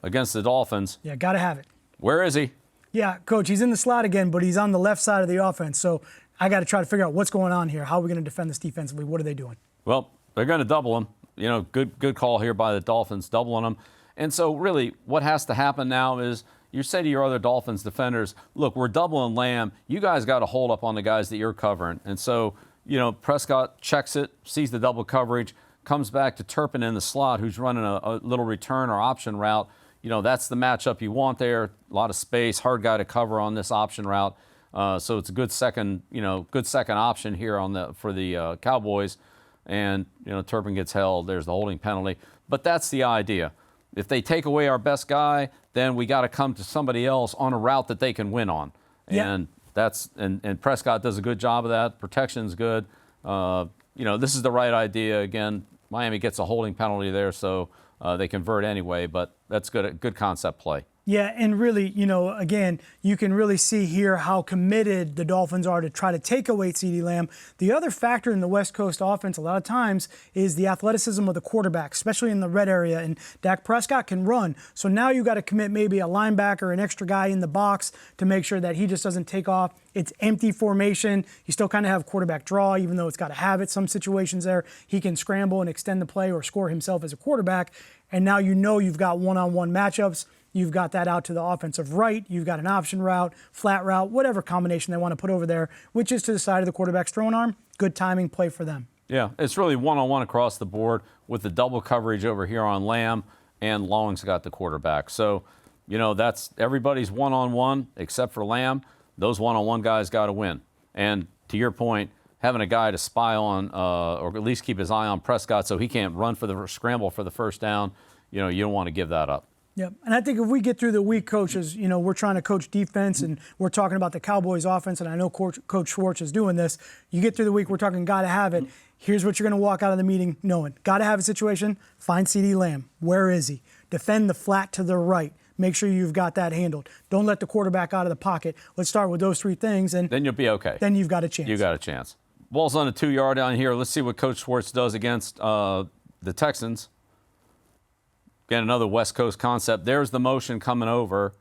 against the Dolphins. Yeah, got to have it. Where is he? Yeah, Coach, he's in the slot again, but he's on the left side of the offense. So I got to try to figure out what's going on here. How are we going to defend this defensively? What are they doing? Well, they're going to double him. Good call here by the Dolphins, doubling him. And so really what has to happen now is you say to your other Dolphins defenders, look, we're doubling Lamb. You guys got to hold up on the guys that you're covering. And so, Prescott checks it, sees the double coverage, comes back to Turpin in the slot, who's running a little return or option route. That's the matchup you want there. A lot of space, hard guy to cover on this option route. So it's a good second option here for the Cowboys. And, Turpin gets held. There's the holding penalty. But that's the idea. If they take away our best guy, then we got to come to somebody else on a route that they can win on. Yeah. And Prescott does a good job of that. Protection's good. This is the right idea. Again, Miami gets a holding penalty there, so they convert anyway, but that's good concept play. Yeah, and really, again, you can really see here how committed the Dolphins are to try to take away CeeDee Lamb. The other factor in the West Coast offense a lot of times is the athleticism of the quarterback, especially in the red area, and Dak Prescott can run. So now you got to commit maybe a linebacker, an extra guy in the box to make sure that he just doesn't take off. It's empty formation. You still kind of have quarterback draw, even though it's got to have it. Some situations there, he can scramble and extend the play or score himself as a quarterback. And now you've got one-on-one matchups. You've got that out to the offensive right. You've got an option route, flat route, whatever combination they want to put over there, which is to the side of the quarterback's throwing arm. Good timing play for them. Yeah, it's really one-on-one across the board with the double coverage over here on Lamb, and Long's got the quarterback. So, that's everybody's one-on-one except for Lamb. Those one-on-one guys got to win. And to your point, having a guy to spy on or at least keep his eye on Prescott so he can't run for the scramble for the first down, you don't want to give that up. Yep. And I think if we get through the week, coaches, we're trying to coach defense and we're talking about the Cowboys offense, and I know Coach Schwartz is doing this. You get through the week, we're talking got to have it. Here's what you're going to walk out of the meeting knowing. Got to have a situation. Find CeeDee Lamb. Where is he? Defend the flat to the right. Make sure you've got that handled. Don't let the quarterback out of the pocket. Let's start with those three things. And then you'll be okay. Then you've got a chance. You got a chance. Ball's on the 2-yard down here. Let's see what Coach Schwartz does against the Texans. Again, another West Coast concept. There's the motion coming over.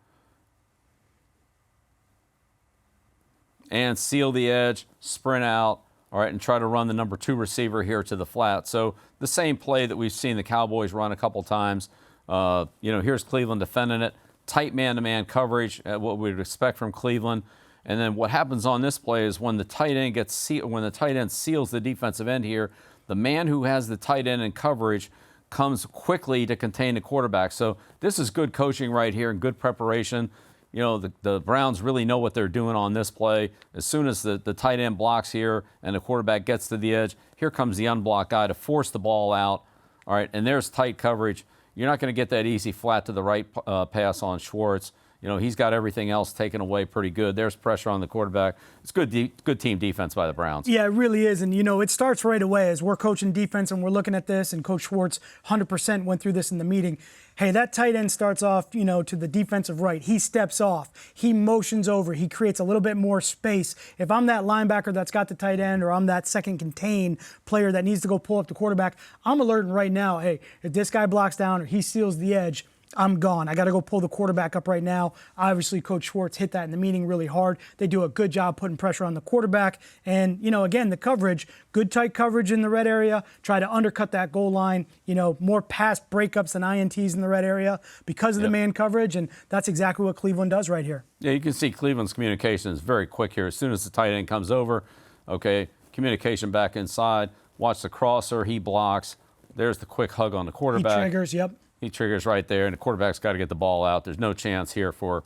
And seal the edge, sprint out, all right, and try to run the number 2 receiver here to the flat. So the same play that we've seen the Cowboys run a couple times. Here's Cleveland defending it. Tight man-to-man coverage, what we'd expect from Cleveland. And then what happens on this play is when the tight end seals the defensive end here, the man who has the tight end in coverage comes quickly to contain the quarterback. So this is good coaching right here and good preparation. You know, the Browns really know what they're doing on this play. As soon as the tight end blocks here and the quarterback gets to the edge, here comes the unblocked guy to force the ball out. All right, and there's tight coverage. You're not going to get that easy flat to the right pass on Schwartz. You know, he's got everything else taken away pretty good. There's pressure on the quarterback. It's good team defense by the Browns. Yeah, it really is. And, you know, it starts right away as we're coaching defense and we're looking at this, and Coach Schwartz 100% went through this in the meeting. Hey, that tight end starts off, you know, to the defensive right. He steps off. He motions over. He creates a little bit more space. If I'm that linebacker that's got the tight end, or I'm that second contain player that needs to go pull up the quarterback, I'm alerting right now, hey, if this guy blocks down or he seals the edge, I'm gone. I got to go pull the quarterback up right now. Obviously, Coach Schwartz hit that in the meeting really hard. They do a good job putting pressure on the quarterback. And, you know, again, the coverage, good tight coverage in the red area. Try to undercut that goal line. You know, more pass breakups than INTs in the red area because of the man coverage. And that's exactly what Cleveland does right here. Yeah, you can see Cleveland's communication is very quick here. As soon as the tight end comes over, okay, communication back inside. Watch the crosser. He blocks. There's the quick hug on the quarterback. He triggers, yep. He triggers right there, and the quarterback's got to get the ball out. There's no chance here for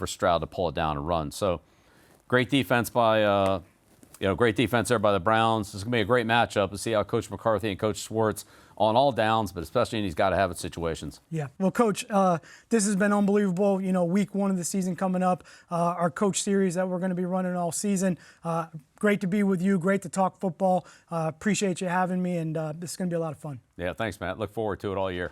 Stroud to pull it down and run. So, great defense by great defense there by the Browns. This is gonna be a great matchup to see how Coach McCarthy and Coach Schwartz on all downs, but especially in these got-to-have-it situations. Yeah. Well, Coach, this has been unbelievable. You know, week 1 of the season coming up, our coach series that we're going to be running all season. Great to be with you. Great to talk football. Appreciate you having me, and this is going to be a lot of fun. Yeah, thanks, Matt. Look forward to it all year.